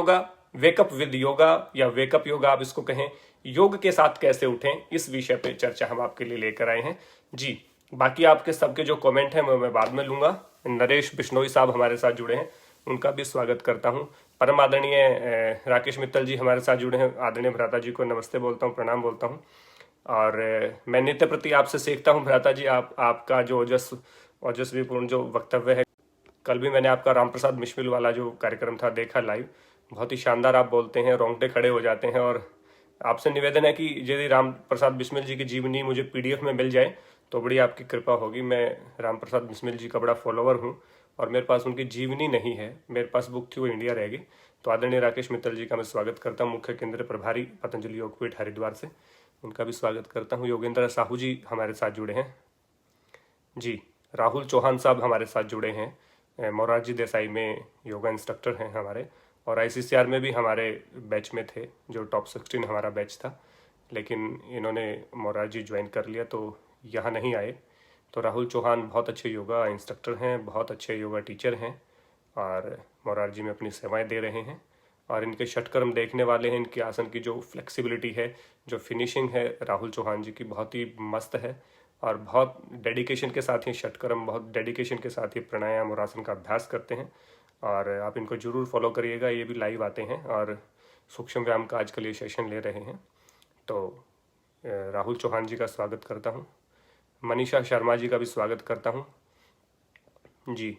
Yoga, wake up with yoga या wake up yoga आप इसको कहें, योग के साथ कैसे उठें, इस विषय पे चर्चा हम आपके लिए लेकर आए हैं जी। बाकी आपके सबके जो कमेंट हैं मैं बाद में लूंगा। नरेश बिश्नोई साहब हमारे साथ जुड़े हैं, उनका भी स्वागत करता हूं। परम आदरणीय राकेश मित्तल जी हमारे साथ जुड़े हैं, आदरणीय भ्राता जी को नमस्ते बोलता हूँ, प्रणाम बोलता हूँ। और मैं नित्य प्रति आपसे सीखता हूँ भ्राता जी, आपका जो ओजस्वीपूर्ण जो वक्तव्य है। कल भी मैंने आपका राम प्रसाद बिस्मिल वाला जो कार्यक्रम था देखा लाइव, बहुत ही शानदार आप बोलते हैं, रोंगटे खड़े हो जाते हैं। और आपसे निवेदन है कि यदि राम प्रसाद बिस्मिल जी की जीवनी मुझे पीडीएफ में मिल जाए तो बड़ी आपकी कृपा होगी। मैं राम प्रसाद बिस्मिल जी का बड़ा फॉलोवर हूँ और मेरे पास उनकी जीवनी नहीं है, मेरे पास बुक थी वो इंडिया रहेगी। तो आदरणीय राकेश मित्तल जी का मैं स्वागत करता हूँ, मुख्य केंद्र प्रभारी पतंजलि योगपीठ हरिद्वार से, उनका भी स्वागत करता हूँ। योगेंद्र साहू जी हमारे साथ जुड़े हैं जी। राहुल चौहान साहब हमारे साथ जुड़े हैं, मोरारजी देसाई में योगा इंस्ट्रक्टर हैं हमारे, और आईसीसीआर में भी हमारे बैच में थे, जो टॉप 16 हमारा बैच था, लेकिन इन्होंने मोरारजी ज्वाइन कर लिया तो यहाँ नहीं आए। तो राहुल चौहान बहुत अच्छे योगा इंस्ट्रक्टर हैं, बहुत अच्छे योगा टीचर हैं और मोरारजी में अपनी सेवाएं दे रहे हैं। और इनके षटकर्म देखने वाले हैं, इनके आसन की जो फ्लेक्सिबिलिटी है, जो फिनिशिंग है राहुल चौहान जी की, बहुत ही मस्त है। और बहुत डेडिकेशन के साथ ही षटकर्म, बहुत डेडिकेशन के साथ ही प्राणायाम और आसन का अभ्यास करते हैं। और आप इनको जरूर फॉलो करिएगा, ये भी लाइव आते हैं और सूक्ष्म व्यायाम का आजकल ये सेशन ले रहे हैं। तो राहुल चौहान जी का स्वागत करता हूँ, मनीषा शर्मा जी का भी स्वागत करता हूँ जी,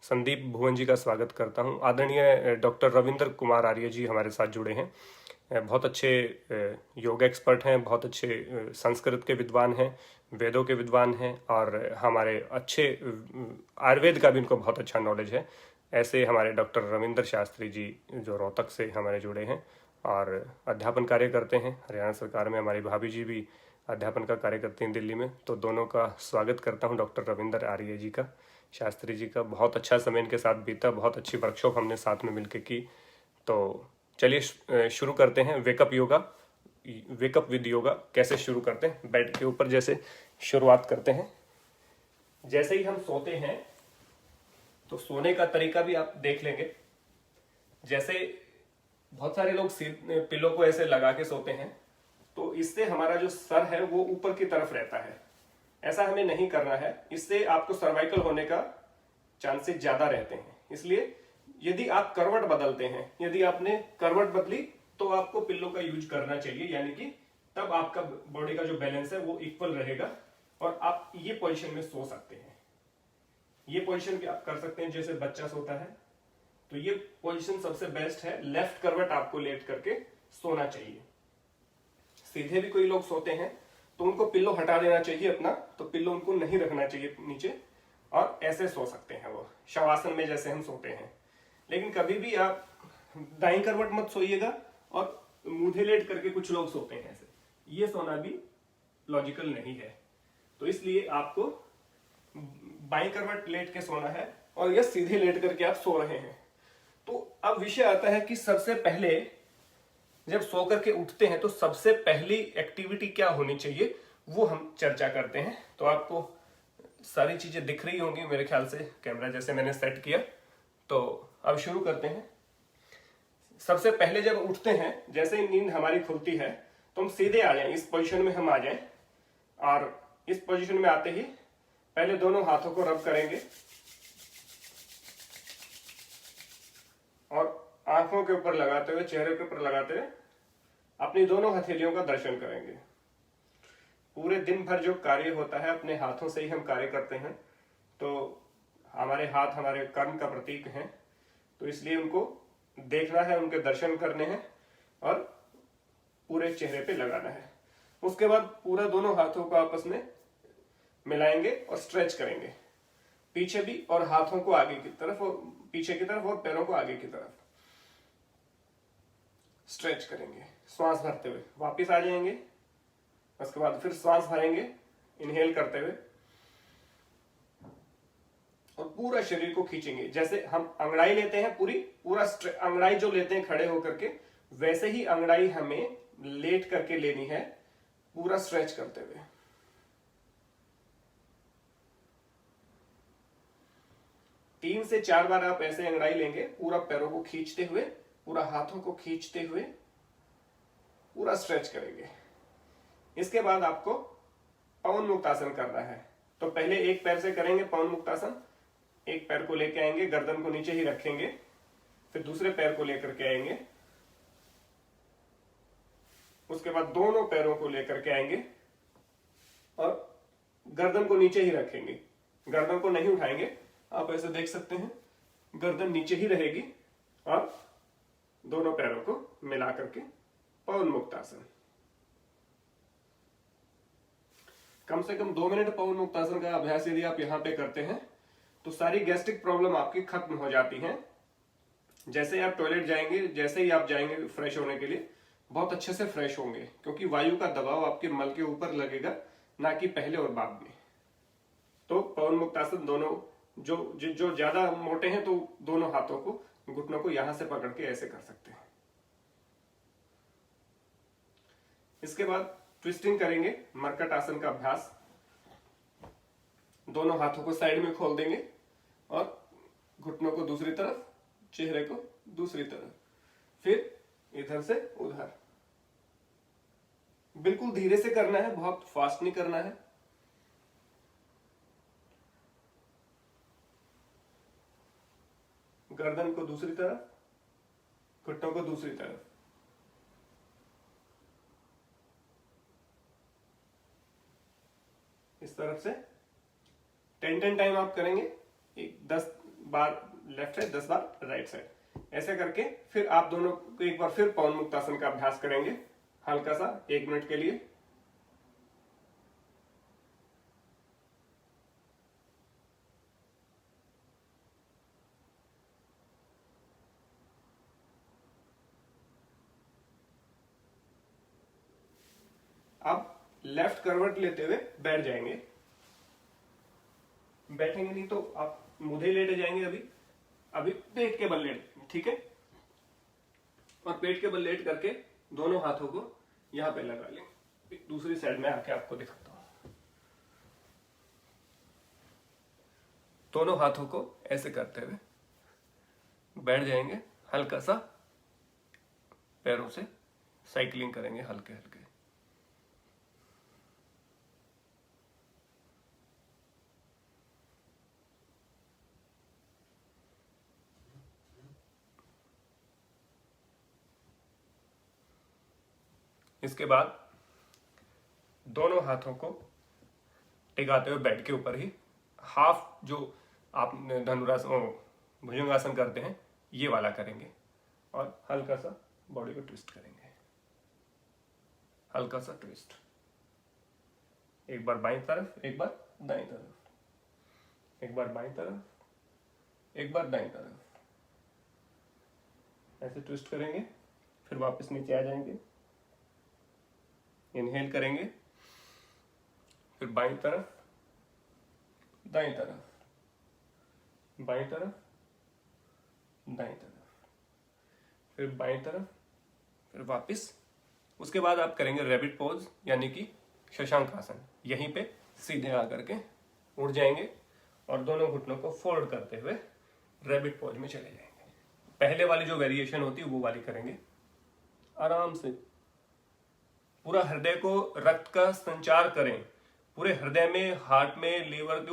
संदीप भुवन जी का स्वागत करता हूँ। आदरणीय डॉक्टर रविंद्र कुमार आर्य जी हमारे साथ जुड़े हैं, बहुत अच्छे योग एक्सपर्ट हैं, बहुत अच्छे संस्कृत के विद्वान हैं, वेदों के विद्वान हैं और हमारे अच्छे आयुर्वेद का भी इनको बहुत अच्छा नॉलेज है। ऐसे हमारे डॉक्टर रविंद्र शास्त्री जी जो रोहतक से हमारे जुड़े हैं और अध्यापन कार्य करते हैं हरियाणा सरकार में। हमारी भाभी जी भी अध्यापन का कार्य करती हैं दिल्ली में। तो दोनों का स्वागत करता हूँ, डॉक्टर रविंद्र आर्य जी का, शास्त्री जी का। बहुत अच्छा समय इनके साथ बीता, बहुत अच्छी वर्कशॉप हमने साथ में मिलकर की। तो चलिए शुरू करते हैं। Wake up yoga, wake up with yoga कैसे शुरू करते हैं, बेड के ऊपर जैसे शुरुआत करते हैं। जैसे ही हम सोते हैं तो सोने का तरीका भी आप देख लेंगे। जैसे बहुत सारे लोग पिलो को ऐसे लगा के सोते हैं, तो इससे हमारा जो सर है वो ऊपर की तरफ रहता है। ऐसा हमें नहीं करना है, इससे आपको सर्वाइकल होने का चांसेस ज्यादा रहते हैं। इसलिए यदि आप करवट बदलते हैं, यदि आपने करवट बदली तो आपको पिल्लो का यूज करना चाहिए, यानी कि तब आपका बॉडी का जो बैलेंस है वो इक्वल रहेगा और आप ये पोजीशन में सो सकते हैं। ये पोजीशन भी आप कर सकते हैं जैसे बच्चा सोता है, तो ये पोजीशन सबसे बेस्ट है। लेफ्ट करवट आपको लेट करके सोना चाहिए। सीधे भी कोई लोग सोते हैं तो उनको पिल्लो हटा देना चाहिए अपना, तो पिल्लो उनको नहीं रखना चाहिए नीचे और ऐसे सो सकते हैं वो शवासन में जैसे हम सोते हैं। लेकिन कभी भी आप दाईं करवट मत सोइएगा और मूंधे लेट करके कुछ लोग सोते हैं ऐसे, ये सोना भी लॉजिकल नहीं है। तो इसलिए आपको बाईं करवट लेट के सोना है और ये सीधे लेट करके आप सो रहे हैं। तो अब विषय आता है कि सबसे पहले जब सो करके उठते हैं तो सबसे पहली एक्टिविटी क्या होनी चाहिए, वो हम चर्चा करते हैं। तो आपको सारी चीजें दिख रही होंगी मेरे ख्याल से, कैमरा जैसे मैंने सेट किया। तो अब शुरू करते हैं। सबसे पहले जब उठते हैं, जैसे ही नींद हमारी खुलती है तो हम सीधे आ जाएं, इस पोजीशन में हम आ जाएं। और इस पोजीशन में आते ही पहले दोनों हाथों को रब करेंगे और आंखों के ऊपर लगाते हुए, चेहरे के ऊपर लगाते हुए अपनी दोनों हथेलियों का दर्शन करेंगे। पूरे दिन भर जो कार्य होता है अपने हाथों से ही हम कार्य करते हैं, तो हमारे हाथ हमारे कर्म का प्रतीक हैं, तो इसलिए उनको देखना है, उनके दर्शन करने हैं और पूरे चेहरे पे लगाना है। उसके बाद पूरा दोनों हाथों को आपस में मिलाएंगे और स्ट्रेच करेंगे, पीछे भी और हाथों को आगे की तरफ और पीछे की तरफ और पैरों को आगे की तरफ स्ट्रेच करेंगे। श्वास भरते हुए वापस आ जाएंगे, उसके बाद फिर श्वास भरेंगे इनहेल करते हुए और पूरा शरीर को खींचेंगे। जैसे हम अंगड़ाई लेते हैं, पूरा अंगड़ाई जो लेते हैं खड़े होकर के, वैसे ही अंगड़ाई हमें लेट करके लेनी है, पूरा स्ट्रेच करते हुए। 3 से 4 बार आप ऐसे अंगड़ाई लेंगे, पूरा पैरों को खींचते हुए पूरा हाथों को खींचते हुए पूरा स्ट्रेच करेंगे। इसके बाद आपको पवन मुक्तासन करना है। तो पहले एक पैर से करेंगे पवन मुक्तासन, एक पैर को लेके आएंगे, गर्दन को नीचे ही रखेंगे, फिर दूसरे पैर को लेकर के आएंगे, उसके बाद दोनों पैरों को लेकर के आएंगे और गर्दन को नीचे ही रखेंगे, गर्दन को नहीं उठाएंगे। आप ऐसे देख सकते हैं गर्दन नीचे ही रहेगी और दोनों पैरों को मिला करके पवन मुक्तासन। कम से कम 2 मिनट पवन मुक्तासन का अभ्यास यदि आप यहां पे करते हैं तो सारी गैस्ट्रिक प्रॉब्लम आपकी खत्म हो जाती हैं। जैसे ही आप टॉयलेट जाएंगे, जैसे ही आप जाएंगे फ्रेश होने के लिए, बहुत अच्छे से फ्रेश होंगे, क्योंकि वायु का दबाव आपके मल के ऊपर लगेगा, ना कि पहले और बाद में। तो पवन मुक्तासन दोनों जो ज्यादा मोटे हैं तो दोनों हाथों को, घुटनों को यहां से पकड़ के ऐसे कर सकते हैं। इसके बाद ट्विस्टिंग करेंगे, मरकट आसन का अभ्यास। दोनों हाथों को साइड में खोल देंगे और घुटनों को दूसरी तरफ, चेहरे को दूसरी तरफ, फिर इधर से उधर। बिल्कुल धीरे से करना है, बहुत फास्ट नहीं करना है। गर्दन को दूसरी तरफ, घुटनों को दूसरी तरफ। इस तरफ से 10 टाइम आप करेंगे। 10 बार लेफ्ट साइड, 10 बार राइट साइड, ऐसे करके फिर आप दोनों को एक बार फिर पवन मुक्तासन का अभ्यास करेंगे, हल्का सा 1 मिनट के लिए। अब लेफ्ट करवट लेते हुए बैठ जाएंगे। बैठेंगे नहीं तो आप मुझे लेटे जाएंगे। अभी पेट के बल लेट, ठीक है। और पेट के बल लेट करके दोनों हाथों को यहां पे लगा लेंगे। दूसरी साइड में आके आपको दिखाता हूं। दोनों हाथों को ऐसे करते हुए बैठ जाएंगे, हल्का सा पैरों से साइकिलिंग करेंगे, हल्के हल्के। इसके बाद दोनों हाथों को टिकाते हुए बेड के ऊपर ही हाफ जो आप धनुरासन, भुजंगासन करते हैं, ये वाला करेंगे और हल्का सा बॉडी को ट्विस्ट करेंगे, हल्का सा ट्विस्ट। एक बार बाईं तरफ, एक बार दाईं तरफ, एक बार बाईं तरफ, एक बार दाईं तरफ, ऐसे ट्विस्ट करेंगे। फिर वापस नीचे आ जाएंगे, इनहेल करेंगे, फिर बाईं तरफ, दाईं तरफ, बाईं तरफ, दाईं तरफ, फिर बाईं तरफ, फिर वापस। उसके बाद आप करेंगे रैबिट पोज, यानी कि शशांक आसन। यहीं पे सीधे आकर के उड़ जाएंगे और दोनों घुटनों को फोल्ड करते हुए रैबिट पोज में चले जाएंगे। पहले वाली जो वेरिएशन होती है वो वाली करेंगे। आराम से पूरा हृदय को रक्त का संचार करें, पूरे हृदय में, हार्ट में, लीवर के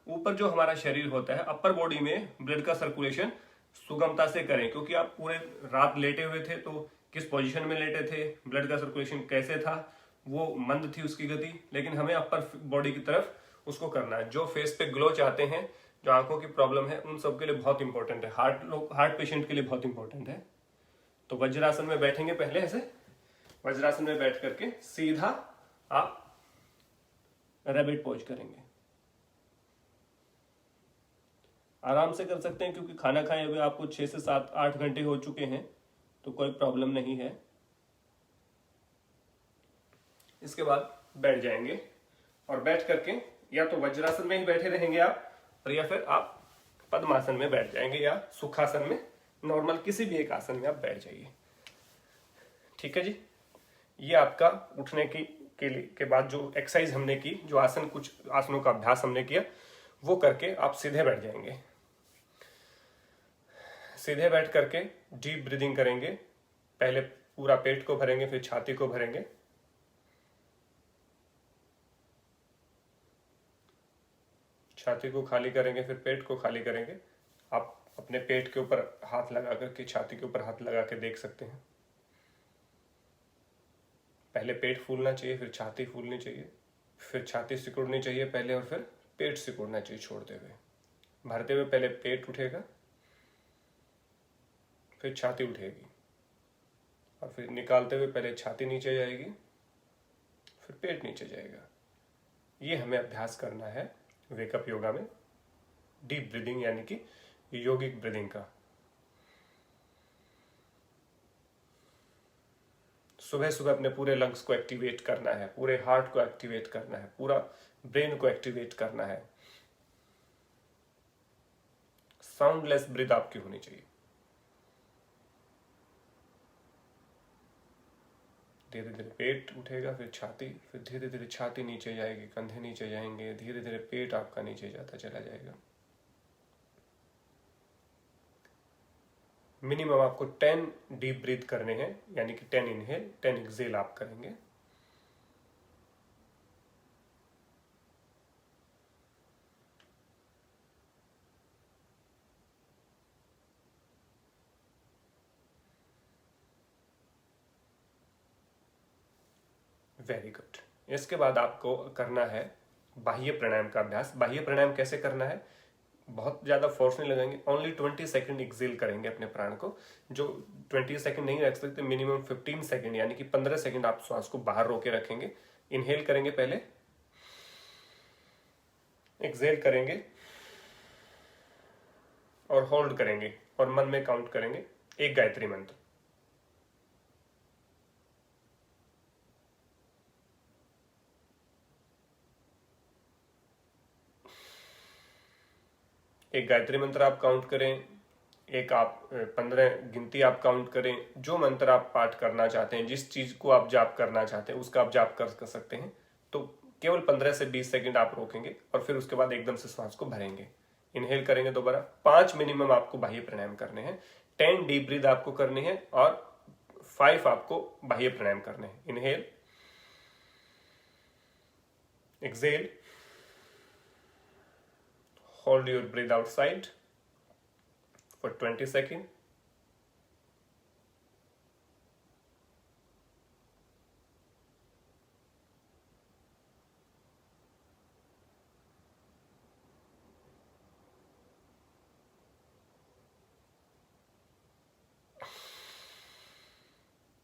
ऊपर जो हमारा शरीर होता है, अपर बॉडी में ब्लड का सर्कुलेशन सुगमता से करें। क्योंकि आप पूरे रात लेटे हुए थे तो किस पोजीशन में लेटे थे, ब्लड का सर्कुलेशन कैसे था, वो मंद थी उसकी गति, लेकिन हमें अपर बॉडी की तरफ उसको करना है। जो फेस पे ग्लो चाहते हैं, जो आंखों की प्रॉब्लम है, उन सबके लिए बहुत इंपॉर्टेंट है। हार्ट पेशेंट के लिए बहुत इंपॉर्टेंट है। तो वज्रासन में बैठेंगे, पहले ऐसे वज्रासन में बैठ करके सीधा आप रैबिट पोज करेंगे। आराम से कर सकते हैं, क्योंकि खाना खाए हुए आपको 6 से 7-8 घंटे हो चुके हैं, तो कोई प्रॉब्लम नहीं है। इसके बाद बैठ जाएंगे और बैठ करके या तो वज्रासन में ही बैठे रहेंगे आप, और या फिर आप पद्मासन में बैठ जाएंगे, या सुखासन में, नॉर्मल किसी भी एक आसन में आप बैठ जाइए। ठीक है जी। ये आपका उठने के बाद जो एक्सरसाइज हमने की, जो आसन, कुछ आसनों का अभ्यास हमने किया, वो करके आप सीधे बैठ जाएंगे। सीधे बैठ करके डीप ब्रीदिंग करेंगे। पहले पूरा पेट को भरेंगे, फिर छाती को भरेंगे। छाती को खाली करेंगे, फिर पेट को खाली करेंगे। आप अपने पेट के ऊपर हाथ लगा करके छाती के ऊपर हाथ लगा के देख सकते हैं। पहले पेट फूलना चाहिए, फिर छाती फूलनी चाहिए, फिर छाती सिकुड़नी चाहिए पहले, और फिर पेट सिकुड़ना चाहिए छोड़ते हुए। भरते हुए पहले पेट उठेगा, फिर छाती उठेगी, और फिर निकालते हुए पहले छाती नीचे जाएगी, फिर पेट नीचे जाएगा। ये हमें अभ्यास करना है वेकअप योगा में, डीप ब्रीदिंग यानी कि योगिक ब्रीदिंग का। सुबह सुबह अपने पूरे लंग्स को एक्टिवेट करना है, पूरे हार्ट को एक्टिवेट करना है, पूरा ब्रेन को एक्टिवेट करना है। साउंडलेस ब्रीथ आपकी होनी चाहिए। धीरे धीरे पेट उठेगा, फिर छाती, फिर धीरे धीरे छाती नीचे जाएगी, कंधे नीचे जाएंगे, धीरे धीरे पेट आपका नीचे जाता चला जाएगा। मिनिमम आपको 10 डीप ब्रीथ करने हैं, यानी कि 10 इनहेल 10 एक्सेल आप करेंगे। Very good. इसके बाद आपको करना है बाह्य प्राणायाम का अभ्यास। बाह्य प्राणायाम कैसे करना है? बहुत ज़्यादा फोर्स नहीं लगाएंगे, ओनली 20 सेकंड एक्सेल करेंगे अपने प्राण को। जो 20 सेकंड नहीं रख सकते, मिनिमम 15 सेकंड यानी कि 15 सेकंड आप श्वास को बाहर रोके रखेंगे। इनहेल करेंगे पहले, एक्सेल करेंगे और होल्ड करेंगे, और मन में काउंट करेंगे एक गायत्री मंत्र। एक गायत्री मंत्र आप काउंट करें, एक आप 15 गिनती आप काउंट करें। जो मंत्र आप पाठ करना चाहते हैं, जिस चीज को आप जाप करना चाहते हैं, उसका आप जाप कर सकते हैं। तो केवल 15 से 20 सेकंड आप रोकेंगे, और फिर उसके बाद एकदम से श्वास को भरेंगे। इनहेल करेंगे दोबारा। 5 मिनिमम आपको बाह्य प्राणायाम करने हैं, 10 डीप ब्रीथ आपको करनी है, और 5 आपको बाह्य प्राणायाम करने हैं। Inhale, exhale, hold your breath outside for 20 seconds.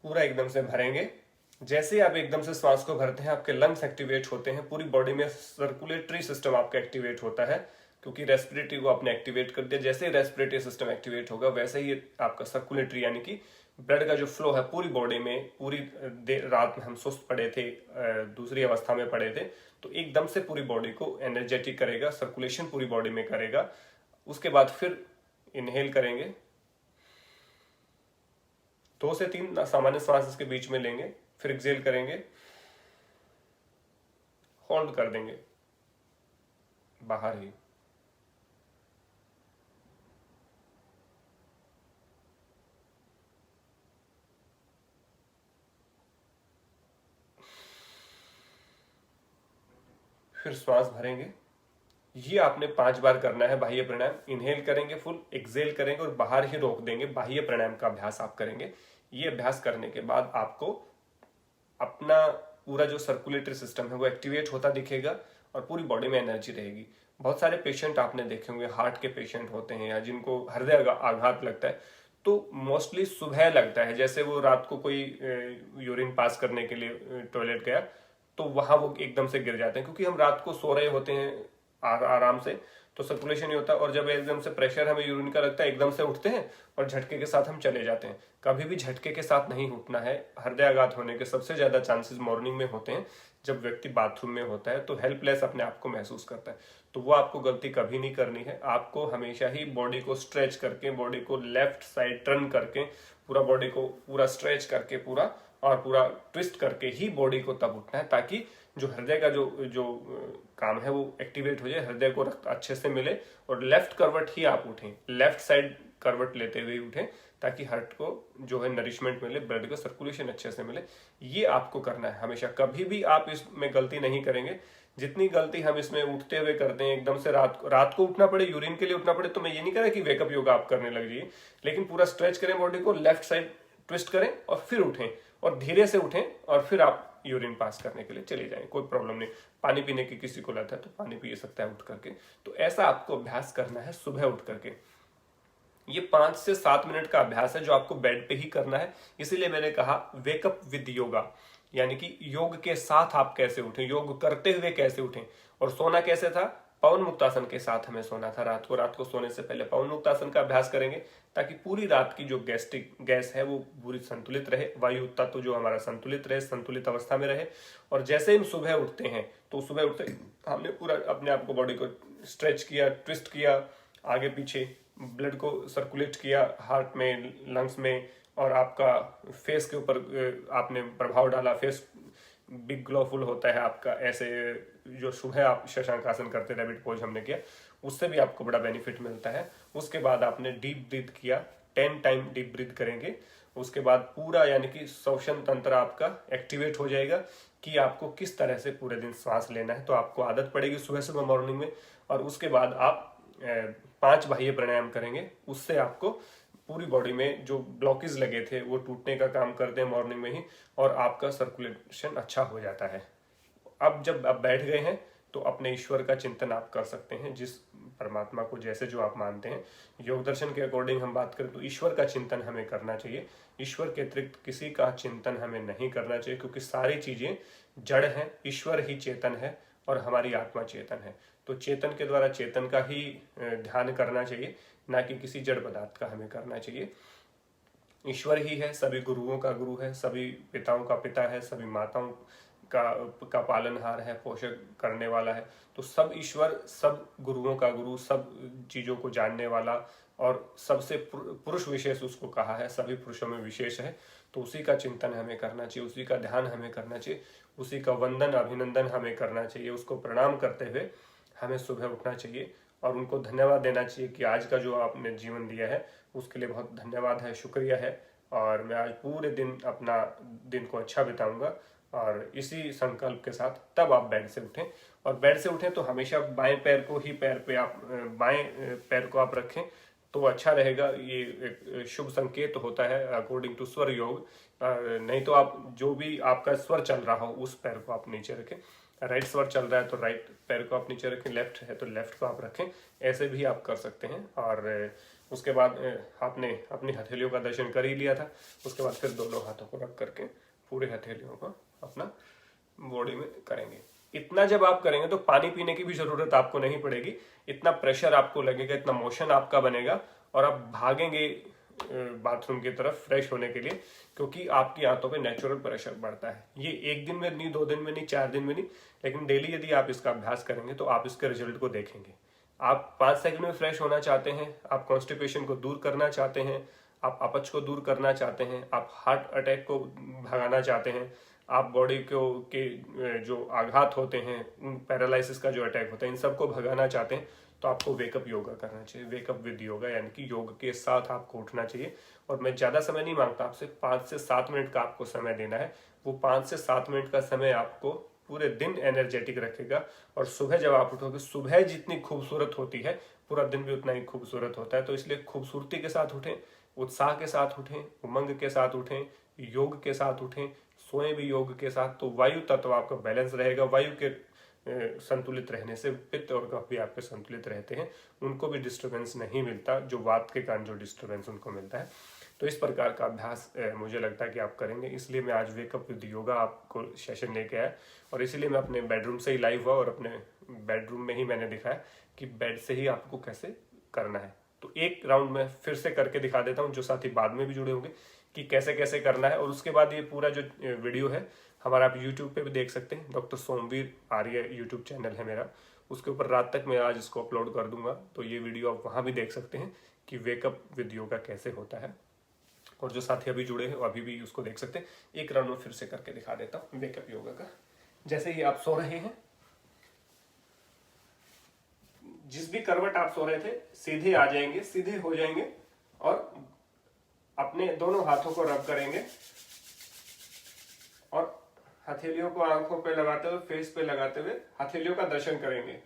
पूरा एकदम से भरेंगे। जैसे ही आप एकदम से श्वास को भरते हैं, आपके लंग्स एक्टिवेट होते हैं, पूरी बॉडी में सर्कुलेटरी सिस्टम आपका एक्टिवेट होता है, क्योंकि रेस्पिरेटरी को आपने एक्टिवेट कर दिया। जैसे ही रेस्पिरेटरी सिस्टम एक्टिवेट होगा, वैसे ही आपका सर्कुलेटरी यानी कि ब्लड का जो फ्लो है पूरी बॉडी में, पूरी रात में हम सुस्त पड़े थे, दूसरी अवस्था में पड़े थे, तो एकदम से पूरी बॉडी को एनर्जेटिक करेगा, सर्कुलेशन पूरी बॉडी में करेगा। उसके बाद फिर इनहेल करेंगे, 2 से 3 सामान्य श्वास इसके बीच में लेंगे, फिर एक्सेल करेंगे, होल्ड कर देंगे बाहर ही। फिर श्वास भरेंगे। ये आपने 5 बार करना है बाह्य प्राणायाम। इनहेल करेंगे फुल, एक्सेल करेंगे और बाहर ही रोक देंगे। बाह्य प्राणायाम का अभ्यास आप करेंगे। ये अभ्यास करने के बाद आपको अपना पूरा जो सर्कुलेटरी सिस्टम है वो एक्टिवेट होता दिखेगा, और पूरी बॉडी में एनर्जी रहेगी। बहुत सारे पेशेंट आपने देखे होंगे, हार्ट के पेशेंट होते हैं या जिनको हृदय आघात लगता है, तो मोस्टली सुबह लगता है। जैसे वो रात को कोई यूरिन पास करने के लिए टॉयलेट गया, तो वहां वो एकदम से गिर जाते हैं, क्योंकि हम रात को सो रहे होते हैं आराम से, तो सर्कुलेशन नहीं होता, और जब एकदम से प्रेशर हमें यूरिन का लगता है, एकदम से उठते हैं और झटके के साथ हम चले जाते हैं। कभी भी झटके के साथ नहीं उठना है। हृदयाघात होने के सबसे ज्यादा चांसेस मॉर्निंग में होते हैं, जब व्यक्ति बाथरूम में होता है, तो हेल्पलेस अपने आप को महसूस करता है। तो वो आपको गलती कभी नहीं करनी है। आपको हमेशा ही बॉडी को स्ट्रेच करके, बॉडी को लेफ्ट साइड टर्न करके, पूरा बॉडी को पूरा स्ट्रेच करके पूरा ट्विस्ट करके ही बॉडी को तब उठना है, ताकि जो हृदय का जो काम है वो एक्टिवेट हो जाए, हृदय को रक्त अच्छे से मिले, और लेफ्ट करवट ही आप उठें। लेफ्ट साइड करवट लेते हुए उठें, ताकि हार्ट को जो है नरिशमेंट मिले, ब्लड का सर्कुलेशन अच्छे से मिले। ये आपको करना है हमेशा। कभी भी आप इसमें गलती नहीं करेंगे जितनी गलती हम इसमें उठते हुए करते हैं। एकदम से रात को उठना पड़े, यूरिन के लिए उठना पड़े, तो मैं ये नहीं कह रहा कि वेकअप योगा आप करने लग जाइए, लेकिन पूरा स्ट्रेच करें बॉडी को, लेफ्ट साइड ट्विस्ट करें और फिर उठें, और धीरे से उठें, और फिर आप यूरिन पास करने के लिए चले जाएं, कोई प्रॉब्लम नहीं। पानी पीने की किसी को लत है तो पानी पी सकता है उठ करके। तो ऐसा आपको अभ्यास करना है सुबह उठ करके। ये 5 से 7 मिनट का अभ्यास है जो आपको बेड पे ही करना है। इसीलिए मैंने कहा वेकअप विद योगा, यानी कि योग के साथ आप कैसे उठें, योग करते हुए कैसे उठें। और सोना कैसे था, पवन मुक्तासन के साथ हमें सोना था रात को सोने से पहले पवन मुक्तासन का अभ्यास करेंगे, ताकि पूरी रात की जो गैस्ट्रिक गैस है वो पूरी संतुलित रहे, वायु तत्व जो हमारा संतुलित रहे, संतुलित अवस्था में रहे। और जैसे हम सुबह उठते हैं तो सुबह उठते हमने पूरा अपने आप को, बॉडी को स्ट्रेच किया, ट्विस्ट किया, आगे पीछे ब्लड को सर्कुलेट किया हार्ट में, लंग्स में, और आपका फेस के ऊपर आपने प्रभाव डाला, फेस बिग ग्लोफुल होता है आपका। ऐसे जो सुबह आप शशांकासन करते, रैबिट पोज हमने किया, उससे भी आपको बड़ा बेनिफिट मिलता है। उसके बाद आपने डीप ब्रीथ किया, 10 टाइम डीप ब्रीथ करेंगे। उसके बाद पूरा यानी कि श्वसन तंत्र आपका एक्टिवेट हो जाएगा कि आपको किस तरह से पूरे दिन सांस लेना है। तो आपको आदत पड़ेगी सुबह सुबह मॉर्निंग में। और उसके बाद आप 5 बाह्य प्राणायाम करेंगे। उससे आपको पूरी बॉडी में जो ब्लॉकेज लगे थे वो टूटने का काम करते हैं मॉर्निंग में ही, और आपका सर्कुलेशन अच्छा हो जाता है। अब जब आप बैठ गए हैं तो अपने ईश्वर का चिंतन आप कर सकते हैं, जिस परमात्मा को जैसे जो आप मानते हैं। योग दर्शन के अकॉर्डिंग हम बात करें तो ईश्वर का चिंतन हमें करना चाहिए। ईश्वर के अतिरिक्त किसी का चिंतन हमें नहीं करना चाहिए, क्योंकि सारी चीजें जड़ हैं, ईश्वर ही चेतन है और हमारी आत्मा चेतन है। तो चेतन के द्वारा चेतन का ही ध्यान करना चाहिए, ना कि किसी जड़ पदार्थ का हमें करना चाहिए। ईश्वर ही है, सभी गुरुओं का गुरु है, सभी पिताओं का पिता है, सभी माताओं का पालनहार है, पोषक करने वाला है। तो सब ईश्वर, सब गुरुओं का गुरु, सब चीजों को जानने वाला, और सबसे पुरुष विशेष उसको कहा है, सभी पुरुषों में विशेष है। तो उसी का चिंतन हमें करना चाहिए, उसी का ध्यान हमें करना चाहिए, उसी का वंदन अभिनंदन हमें करना चाहिए। उसको प्रणाम करते हुए हमें सुबह उठना चाहिए और उनको धन्यवाद देना चाहिए कि आज का जो आपने जीवन दिया है उसके लिए बहुत धन्यवाद है, शुक्रिया है, और मैं आज पूरे दिन अपना दिन को अच्छा बिताऊंगा। और इसी संकल्प के साथ तब आप बेड से उठें। और बेड से उठें तो हमेशा बाएं पैर को ही बाएं पैर को आप रखें तो अच्छा रहेगा। ये एक शुभ संकेत होता है अकॉर्डिंग टू स्वर योग। नहीं तो आप जो भी आपका स्वर चल रहा हो उस पैर को आप नीचे रखें। राइट स्वर चल रहा है तो राइट पैर को आप नीचे रखें, लेफ्ट है तो लेफ्ट को आप रखें। ऐसे भी आप कर सकते हैं। और उसके बाद आपने अपनी हथेलियों का दर्शन कर ही लिया था। उसके बाद फिर दोनों हाथों को रख करके पूरे हथेलियों को अपना बॉडी में करेंगे। इतना जब आप करेंगे तो पानी पीने की भी जरूरत आपको नहीं पड़ेगी। इतना प्रेशर आपको लगेगा, इतना मोशन आपका बनेगा, और आप भागेंगे बाथरूम की तरफ फ्रेश होने के लिए, क्योंकि आपकी आंतों पे नेचुरल प्रेशर बढ़ता है। ये 1 दिन में नहीं, 2 दिन में नहीं, 4 दिन में नहीं, लेकिन डेली यदि आप इसका अभ्यास करेंगे तो आप इसके रिजल्ट को देखेंगे। आप 5 सेकंड में फ्रेश होना चाहते हैं, आप कॉन्स्टिपेशन को दूर करना चाहते हैं, आप अपच को दूर करना चाहते हैं, आप हार्ट अटैक को भगाना चाहते हैं, आप बॉडी को के जो आघात होते हैं, पैरालिसिस का जो अटैक होता है, इन सबको भगाना चाहते हैं, तो आपको वेकअप योगा करना चाहिए। वेकअप विद योगा, यानी कि योग के साथ आपको उठना चाहिए। और मैं ज़्यादा समय नहीं मांगता आपसे, 5 से 7 मिनट का आपको समय देना है। वो 5 से 7 मिनट का समय आपको पूरे दिन एनर्जेटिक रखेगा। और सुबह जब आप उठोगे, सुबह जितनी खूबसूरत होती है पूरा दिन भी उतना ही खूबसूरत होता है। तो इसलिए खूबसूरती के साथ उठें, उत्साह के साथ उठें, उमंग के साथ उठें, योग के साथ उठें, सोएं भी योग के साथ। तो वायु तत्व आपका बैलेंस रहेगा। वायु के संतुलित रहने से पित्त और कफ भी आपके संतुलित रहते हैं, उनको भी डिस्टरबेंस नहीं मिलता, जो वात के कारण जो डिस्टरबेंस उनको मिलता है। तो इस प्रकार का अभ्यास मुझे लगता है कि आप करेंगे। इसलिए मैं आज वेकअप विद योगा आपको सेशन लेके आया, और इसीलिए मैं अपने बेडरूम से ही लाइव हुआ और अपने बेडरूम में ही मैंने दिखाया कि बेड से ही आपको कैसे करना है। तो एक राउंड में फिर से करके दिखा देता हूँ, जो साथी बाद में भी जुड़े होंगे, कि कैसे कैसे करना है। और उसके बाद ये पूरा जो वीडियो है हमारा आप यूट्यूब पे भी देख सकते हैं। डॉक्टर सोमवीर आर्य यूट्यूब चैनल है मेरा, उसके ऊपर रात तक मैं आज इसको अपलोड कर दूंगा। तो ये वीडियो आप वहाँ भी देख सकते हैं कि वेकअप विद योगा कैसे होता है। और जो साथी अभी जुड़े हैं वो अभी भी उसको देख सकते हैं। एक राउंड में फिर से करके दिखा देता हूँ वेकअप योगा का। जैसे ही आप सो रहे हैं, जिस भी करवट आप सो रहे थे, सीधे आ जाएंगे, सीधे हो जाएंगे और अपने दोनों हाथों को रब करेंगे और हथेलियों को आंखों पे लगाते हुए, फेस पे लगाते हुए हथेलियों का दर्शन करेंगे।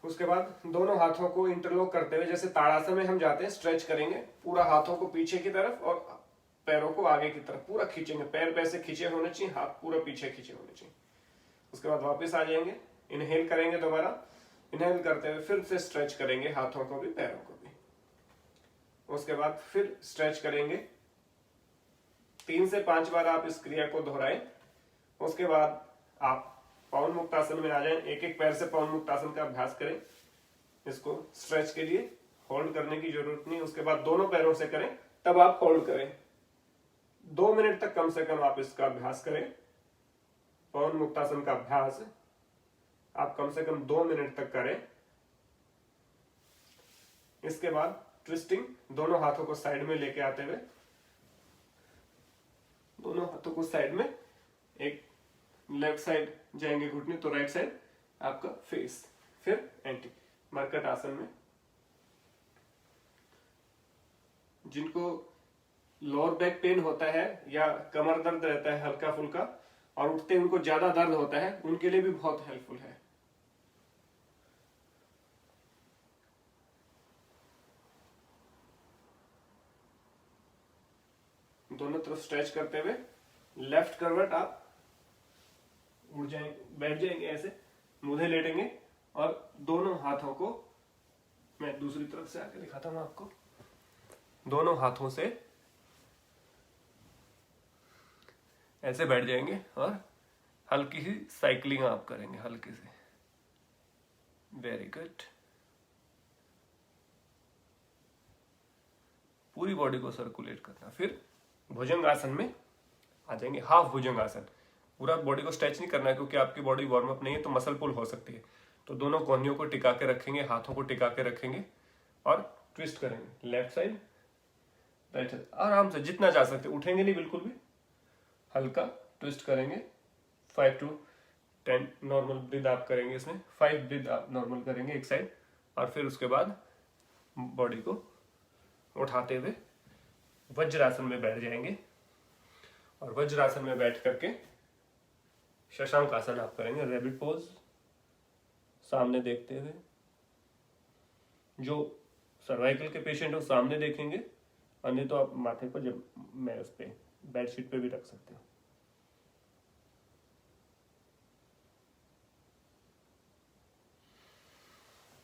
उसके बाद दोनों हाथों को इंटरलॉक करते हुए, जैसे ताड़ासन में हम जाते हैं, स्ट्रेच करेंगे पूरा, हाथों को पीछे की तरफ और पैरों को आगे की तरफ पूरा खींचेंगे। पैर पैसे खींचे होने चाहिए, हाथ पूरा पीछे खींचे होने चाहिए। उसके बाद वापस आ जाएंगे, इनहेल करेंगे दोबारा, इनहेल करते हुए फिर से स्ट्रेच करेंगे हाथों को भी, पैरों को भी। उसके बाद फिर स्ट्रेच करेंगे, 3 से 5 बार आप इस क्रिया को दोहराएं। उसके बाद आप पवन मुक्तासन में आ जाएं, एक एक पैर से पवन मुक्तासन का अभ्यास करें। इसको स्ट्रेच के लिए होल्ड करने की जरूरत नहीं, उसके बाद दोनों पैरों से करें, तब आप होल्ड करें। 2 मिनट तक कम से कम आप इसका अभ्यास करें। पवन मुक्तासन का अभ्यास आप कम से कम 2 मिनट तक करें। इसके बाद ट्विस्टिंग, दोनों हाथों को साइड में लेके आते हुए, दोनों हाथों को साइड में, एक लेफ्ट साइड जाएंगे घुटने तो राइट साइड आपका फेस, फिर एंटी मरकट आसन में। जिनको लोअर बैक पेन होता है या कमर दर्द रहता है हल्का फुल्का और उठते उनको ज्यादा दर्द होता है, उनके लिए भी बहुत हेल्पफुल है। दोनों तरफ स्ट्रेच करते हुए लेफ्ट करवट आप उड़ जाएंगे, बैठ जाएंगे ऐसे, मुंह लेटेंगे और दोनों हाथों को, मैं दूसरी तरफ से आके दिखाता हूं आपको, दोनों हाथों से ऐसे बैठ जाएंगे और हल्की सी साइकिलिंग आप करेंगे, हल्की से। Very good. पूरी बॉडी को सर्कुलेट करना। फिर भुजंग आसन में आ जाएंगे, हाफ भुजंग आसन। पूरा बॉडी को स्ट्रेच नहीं करना है क्योंकि आपकी बॉडी वार्म अप नहीं है, तो मसल पुल हो सकती है। तो दोनों कोहनियों को टिका के रखेंगे, हाथों को टिका के रखेंगे और ट्विस्ट करेंगे, लेफ्ट साइड राइट साइड, आराम से जितना जा सकते, उठेंगे नहीं बिल्कुल भी, हल्का ट्विस्ट करेंगे। 5 to 10 नॉर्मल ब्रीथ आप करेंगे इसमें, 5 ब्रीथ आप नॉर्मल करेंगे एक साइड, और फिर उसके बाद बॉडी को उठाते हुए वज्रासन में बैठ जाएंगे। और वज्रासन में बैठ करके शशांक आसन आप करेंगे, रैबिट पोज, सामने देखते हुए। जो सर्वाइकल के पेशेंट हो सामने देखेंगे, अन्य तो आप माथे पर, जब मैं उस पे बेडशीट पे भी रख सकते हो।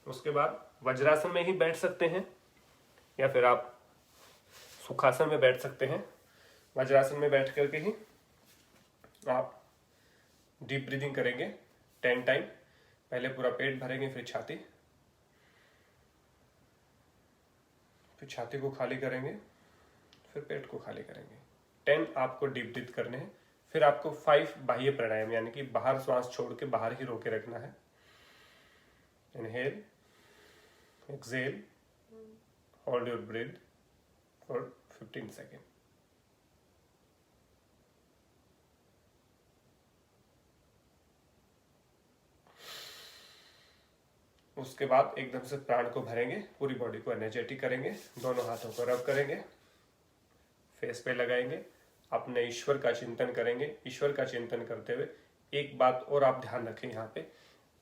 उसके बाद वज्रासन में ही बैठ सकते हैं या फिर आप सुखासन में बैठ सकते हैं। वज्रासन में बैठ करके ही आप डीप ब्रीदिंग करेंगे 10 टाइम। पहले पूरा पेट भरेंगे, फिर छाती को खाली करेंगे, फिर पेट को खाली करेंगे। 10 आपको डीप ब्रीथ करने हैं। फिर आपको 5 बाह्य प्राणायाम, यानी कि बाहर श्वास छोड़ के बाहर ही रोके रखना है। Inhale, exhale, hold your breath for 15 second. उसके बाद एकदम से प्राण को भरेंगे, पूरी बॉडी को एनर्जेटिक करेंगे, दोनों हाथों को रब करेंगे, फेस पे लगाएंगे, अपने ईश्वर का चिंतन करेंगे। ईश्वर का चिंतन करते हुए एक बात और आप ध्यान रखें, यहाँ पे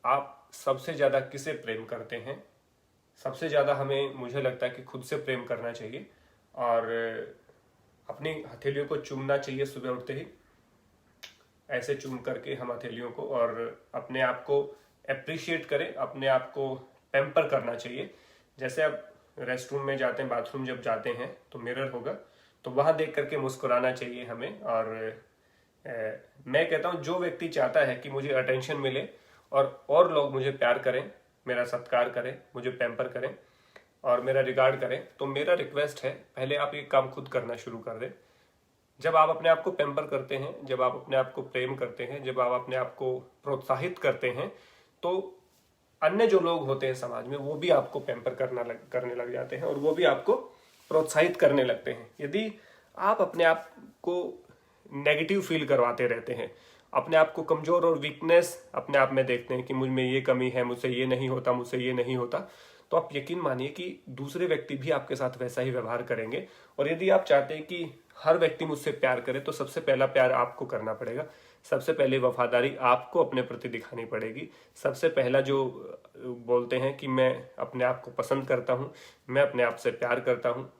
आप सबसे ज्यादा किसे प्रेम करते हैं? सबसे ज्यादा हमें, मुझे लगता है कि खुद से प्रेम करना चाहिए और अपनी हथेलियों को चूमना चाहिए सुबह उठते ही, ऐसे चूम करके हम हथेलियों को, और अपने आप को अप्रिशिएट करें, अपने आप को पैम्पर करना चाहिए। जैसे आप रेस्टरूम में जाते हैं, बाथरूम जब जाते हैं तो मिरर होगा, तो वहां देख करके मुस्कुराना चाहिए हमें। और मैं कहता हूं, जो व्यक्ति चाहता है कि मुझे अटेंशन मिले और लोग मुझे प्यार करें, मेरा सत्कार करें, मुझे पैम्पर करें और मेरा रिगार्ड करें, तो मेरा रिक्वेस्ट है पहले आप ये काम खुद करना शुरू कर दें। जब आप अपने आप को पैम्पर करते हैं, जब आप अपने आप को प्रेम करते हैं, जब आप अपने आप को प्रोत्साहित करते हैं, तो अन्य जो लोग होते हैं समाज में, वो भी आपको पैम्पर करने लग जाते हैं और वो भी आपको प्रोत्साहित करने लगते हैं। यदि आप अपने आप को नेगेटिव फील करवाते रहते हैं, अपने आप को कमजोर और वीकनेस अपने आप में देखते हैं कि मुझ में ये कमी है, मुझसे ये नहीं होता, मुझसे ये नहीं होता, तो आप यकीन मानिए कि दूसरे व्यक्ति भी आपके साथ वैसा ही व्यवहार करेंगे। और यदि आप चाहते हैं कि हर व्यक्ति मुझसे प्यार करे तो सबसे पहला प्यार आपको करना पड़ेगा। सबसे पहले वफादारी आपको अपने प्रति दिखानी पड़ेगी। सबसे पहला जो बोलते हैं कि मैं अपने आप को पसंद करता हूँ, मैं अपने आप से प्यार करता हूँ,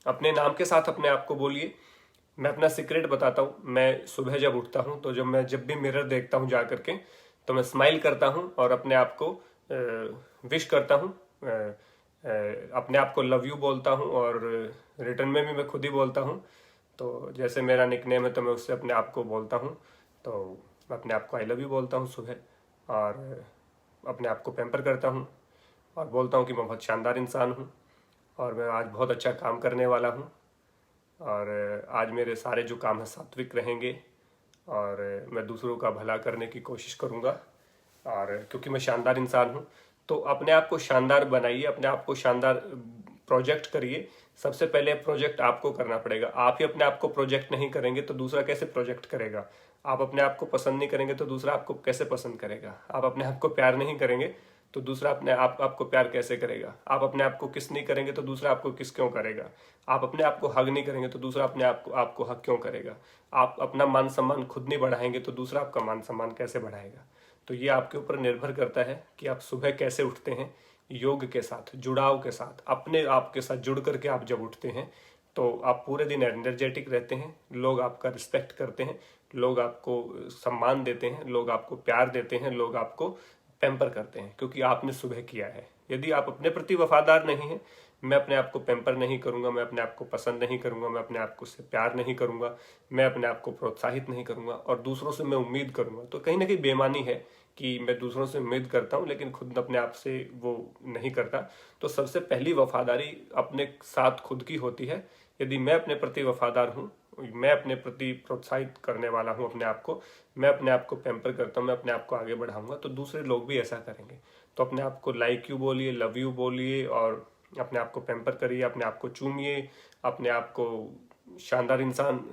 अपने नाम के साथ अपने आप को बोलिए। मैं अपना सीक्रेट बताता हूँ, मैं सुबह जब उठता हूँ तो जब भी मिरर देखता हूँ जा करके, तो मैं स्माइल करता हूँ और अपने आप को विश करता हूँ, अपने आप को लव यू बोलता हूँ और रिटर्न में भी मैं खुद ही बोलता हूँ। तो जैसे मेरा निकनेम है तो मैं उससे अपने आप को बोलता हूँ, तो मैं अपने आप को आई लव यू बोलता हूँ सुबह, और अपने आप को पैम्पर करता हूँ और बोलता हूँ कि मैं बहुत शानदार इंसान हूँ और मैं आज बहुत अच्छा काम करने वाला हूँ और आज मेरे सारे जो काम हैं सात्विक रहेंगे और मैं दूसरों का भला करने की कोशिश करूँगा, और क्योंकि मैं शानदार इंसान हूँ। तो अपने आप को शानदार बनाइए, अपने आप को शानदार प्रोजेक्ट करिए। सबसे पहले प्रोजेक्ट आपको करना पड़ेगा। आप ही अपने आप को प्रोजेक्ट नहीं करेंगे तो दूसरा कैसे प्रोजेक्ट करेगा। आप अपने आप को पसंद नहीं करेंगे तो दूसरा आपको कैसे पसंद करेगा। आप अपने आप को प्यार नहीं करेंगे तो दूसरा अपने आप आपको प्यार कैसे करेगा। आप अपने आप को किस नहीं करेंगे तो दूसरा आपको किस क्यों करेगा। आप अपने आप को हग नहीं करेंगे तो दूसरा अपने आपको हग क्यों करेगा। आप अपना मान सम्मान खुद नहीं बढ़ाएंगे तो दूसरा आपका मान सम्मान कैसे बढ़ाएगा। तो ये आपके ऊपर निर्भर करता है कि आप सुबह कैसे उठते हैं। योग के साथ, जुड़ाव के साथ, अपने आप के साथ जुड़ करके आप जब उठते हैं तो आप पूरे दिन एनर्जेटिक रहते हैं, लोग आपका रिस्पेक्ट करते हैं, लोग आपको सम्मान देते हैं, लोग आपको प्यार देते हैं, लोग आपको पैम्पर करते हैं क्योंकि आपने सुबह किया है। यदि आप अपने प्रति वफादार नहीं हैं, मैं अपने आप को पैम्पर नहीं करूंगा, मैं अपने आप को पसंद नहीं करूंगा, मैं अपने आप को से प्यार नहीं करूंगा, मैं अपने आप को प्रोत्साहित नहीं करूंगा और दूसरों से मैं उम्मीद करूंगा, तो कहीं ना कहीं बेईमानी है कि मैं दूसरों से उम्मीद करता हूं लेकिन खुद अपने आप से वो नहीं करता। तो सबसे पहली वफादारी अपने साथ खुद की होती है। यदि मैं अपने प्रति वफादार हूँ, मैं अपने प्रति प्रोत्साहित करने वाला हूँ अपने आप को, मैं अपने आप को पैम्पर करता हूँ, मैं अपने आप को आगे बढ़ाऊंगा, तो दूसरे लोग भी ऐसा करेंगे। तो अपने आप को लाइक यू बोलिए, लव यू बोलिए और अपने आप को पैम्पर करिए, अपने आप को चूमिए, अपने आप को शानदार इंसान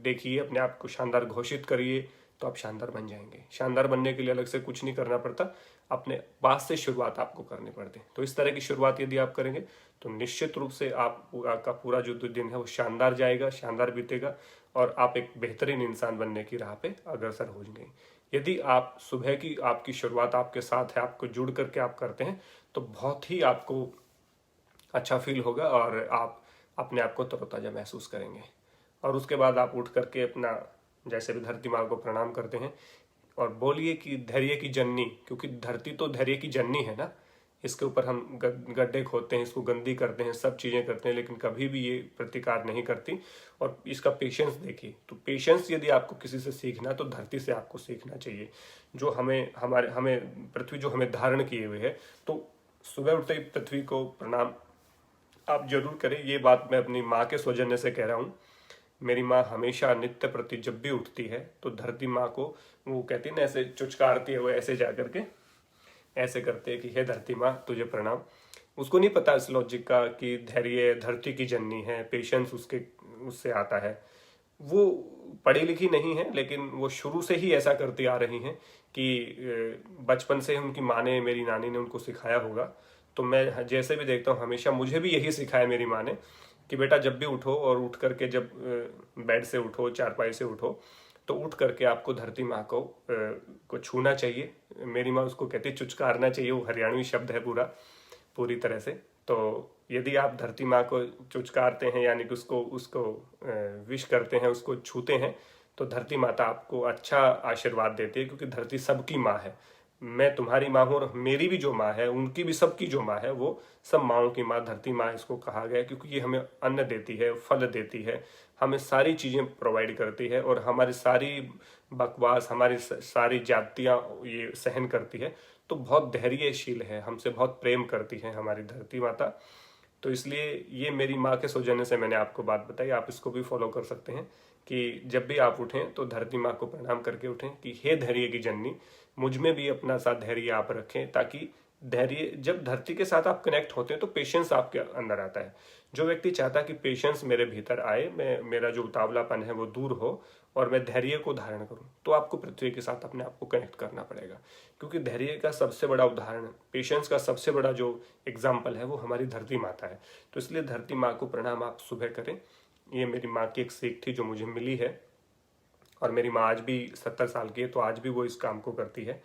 देखिए, अपने आप को शानदार घोषित करिए, तो आप शानदार बन जाएंगे। शानदार बनने के लिए अलग से कुछ नहीं करना पड़ता, अपने पास से शुरुआत आपको करनी पड़ती है। तो इस तरह की शुरुआत यदि आप करेंगे तो निश्चित रूप से आपका पूरा जो दिन है वो शानदार जाएगा, शानदार बीतेगा और आप एक बेहतरीन इंसान बनने की राह पे अग्रसर हो जाएंगे। यदि आप सुबह की आपकी शुरुआत आपके साथ है, आपको जुड़ करके आप करते हैं, तो बहुत ही आपको अच्छा फील होगा और आप अपने आप को तरोताजा महसूस करेंगे। और उसके बाद आप उठ करके अपना जैसे भी धरती माँ को प्रणाम करते हैं और बोलिए कि धैर्य की जननी, क्योंकि धरती तो धैर्य की जननी है ना, इसके ऊपर हम गड्ढे खोदते हैं, इसको गंदी करते हैं, सब चीज़ें करते हैं, लेकिन कभी भी ये प्रतिकार नहीं करती। और इसका पेशेंस देखिए, तो पेशेंस यदि आपको किसी से सीखना तो धरती से आपको सीखना चाहिए, जो हमें पृथ्वी जो हमें धारण किए हुए है। तो सुबह उठते ही पृथ्वी को प्रणाम आप जरूर करें। ये बात मैं अपनी माँ के सौजन्य से कह रहा हूँ। मेरी माँ हमेशा नित्य प्रति जब भी उठती है तो धरती माँ को वो कहती है ना, ऐसे चुचकारती है, वो ऐसे जा करके ऐसे करते हैं कि हे धरती माँ तुझे प्रणाम। उसको नहीं पता इस लॉजिक का कि धैर्य धरती की जननी है, पेशेंस उससे आता है। वो पढ़ी लिखी नहीं है लेकिन वो शुरू से ही ऐसा करती आ रही हैं कि बचपन से उनकी माँ ने, मेरी नानी ने उनको सिखाया होगा। तो मैं जैसे भी देखता हूँ हमेशा मुझे भी यही सिखाया मेरी माँ ने कि बेटा जब भी उठो और उठ करके जब बेड से उठो, चारपाई से उठो, तो उठ करके आपको धरती माँ को छूना चाहिए। मेरी माँ उसको कहती है चुचकारना चाहिए, वो हरियाणवी शब्द है पूरी तरह से। तो यदि आप धरती माँ को चुचकारते हैं यानी कि उसको विश करते हैं, उसको छूते हैं, तो धरती माता आपको अच्छा आशीर्वाद देती है, क्योंकि धरती सबकी माँ है। मैं तुम्हारी माँ हूँ और मेरी भी जो माँ है, उनकी भी, सबकी जो माँ है, वो सब माँओं की माँ धरती माँ इसको कहा गया, क्योंकि ये हमें अन्न देती है, फल देती है, हमें सारी चीज़ें प्रोवाइड करती है और हमारी सारी बकवास, हमारी सारी जातियाँ ये सहन करती है। तो बहुत धैर्यशील है, हमसे बहुत प्रेम करती है हमारी धरती माता। तो इसलिए ये मेरी माँ के सौजन्य से मैंने आपको बात बताई, आप इसको भी फॉलो कर सकते हैं कि जब भी आप उठें तो धरती माँ को प्रणाम करके उठें कि हे धैर्य की जननी, मुझ में भी अपना सा धैर्य आप रखें ताकि धैर्य, जब धरती के साथ आप कनेक्ट होते हैं तो पेशेंस आपके अंदर आता है। जो व्यक्ति चाहता है कि पेशेंस मेरे भीतर आए, मैं मेरा जो उतावलापन है वो दूर हो और मैं धैर्य को धारण करूं, तो आपको पृथ्वी के साथ अपने आप को कनेक्ट करना पड़ेगा। क्योंकि धैर्य का सबसे बड़ा उदाहरण, पेशेंस का सबसे बड़ा जो एग्जाम्पल है वो हमारी धरती माता है। तो इसलिए धरती माँ को प्रणाम आप सुबह करें। ये मेरी माँ की एक सीख थी जो मुझे मिली है, और मेरी माँ आज भी 70 साल की है, तो आज भी वो इस काम को करती है।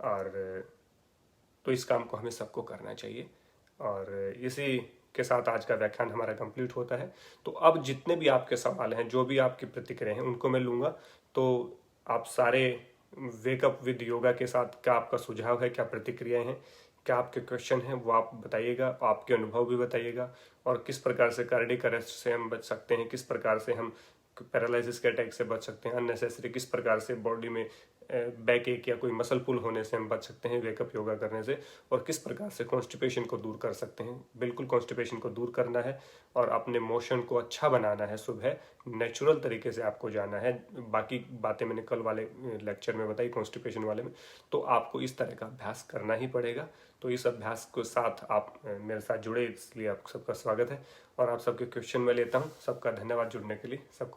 और तो इस काम को हमें सबको करना चाहिए। और इसी के साथ आज का व्याख्यान हमारा कंप्लीट होता है। तो अब जितने भी आपके सवाल हैं, जो भी आपकी प्रतिक्रिया हैं, उनको मैं लूँगा। तो आप सारे वेकअप विद योगा के साथ क्या आपका सुझाव है, क्या प्रतिक्रियाएं हैं, क्या आपके क्वेश्चन हैं, वो आप बताइएगा, आपके अनुभव भी बताइएगा। और किस प्रकार से कार्डियक अरेस्ट से हम बच सकते हैं, किस प्रकार से हम पैरालिसिस के अटैक से बच सकते हैं, अननेसेसरी किस प्रकार से बॉडी में बैक एक या कोई मसल पुल होने से हम बच सकते हैं वेकअप योगा करने से, और किस प्रकार से कॉन्स्टिपेशन को दूर कर सकते हैं। बिल्कुल कॉन्स्टिपेशन को दूर करना है और अपने मोशन को अच्छा बनाना है। सुबह नेचुरल तरीके से आपको जाना है। बाकी बातें मैंने कल वाले लेक्चर में बताई कॉन्स्टिपेशन वाले में। तो आपको इस तरह का अभ्यास करना ही पड़ेगा। तो इस अभ्यास के साथ आप मेरे साथ जुड़े, इसलिए आप सबका स्वागत है। और आप सबके क्वेश्चन में लेता हूँ। सबका धन्यवाद जुड़ने के लिए। सबको